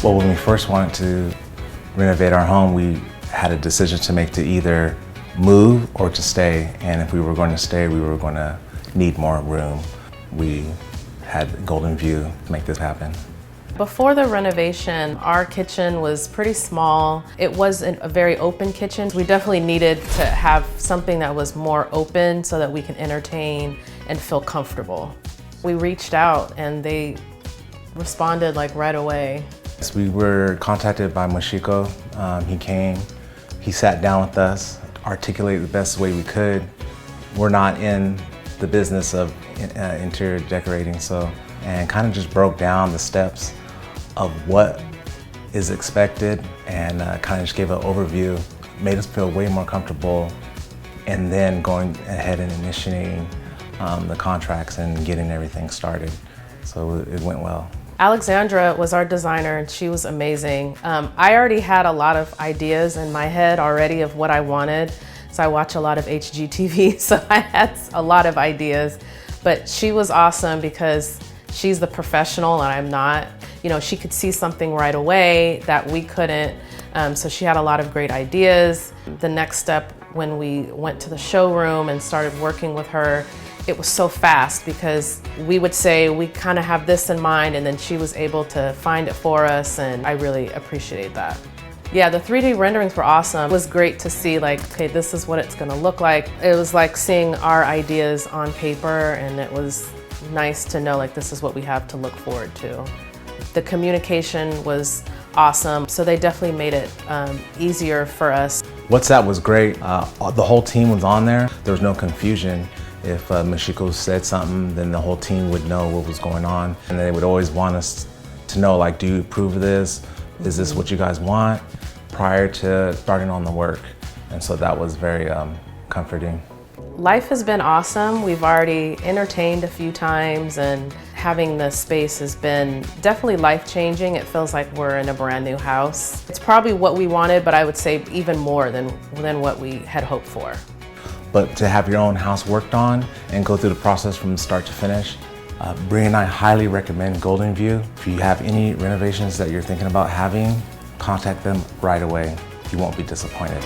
Well, when we first wanted to renovate our home, we had a decision to make to either move or to stay. And if we were going to stay, we were going to need more room. We had Golden View to make this happen. Before the renovation, our kitchen was pretty small. It wasn't a very open kitchen. We definitely needed to have something that was more open so that we can entertain and feel comfortable. We reached out and they responded like right away. So we were contacted by Mashiko. He came, he sat down with us, articulated the best way we could. We're not in the business of interior decorating, and kind of just broke down the steps of what is expected and kind of just gave an overview, made us feel way more comfortable, and then going ahead and initiating the contracts and getting everything started. So it went well. Alexandra was our designer and she was amazing. I already had a lot of ideas in my head already of what I wanted. So I watch a lot of HGTV, so I had a lot of ideas. But she was awesome because she's the professional and I'm not. You know, she could see something right away that we couldn't. So she had a lot of great ideas. The next step when we went to the showroom and started working with her, it was so fast because we would say we kind of have this in mind and then she was able to find it for us, and I really appreciate that. Yeah, the 3D renderings were awesome. It was great to see like, okay, this is what it's gonna look like. It was like seeing our ideas on paper, and it was nice to know like this is what we have to look forward to. The communication was awesome, so they definitely made it easier for us. WhatsApp was great. The whole team was on there. There was no confusion. If Mashiko said something, then the whole team would know what was going on. And they would always want us to know, like, do you approve of this? Is this what you guys want? Prior to starting on the work. And so that was very comforting. Life has been awesome. We've already entertained a few times, and having this space has been definitely life-changing. It feels like we're in a brand new house. It's probably what we wanted, but I would say even more than what we had hoped for. But to have your own house worked on and go through the process from start to finish, Bree and I highly recommend Golden View. If you have any renovations that you're thinking about having, contact them right away. You won't be disappointed.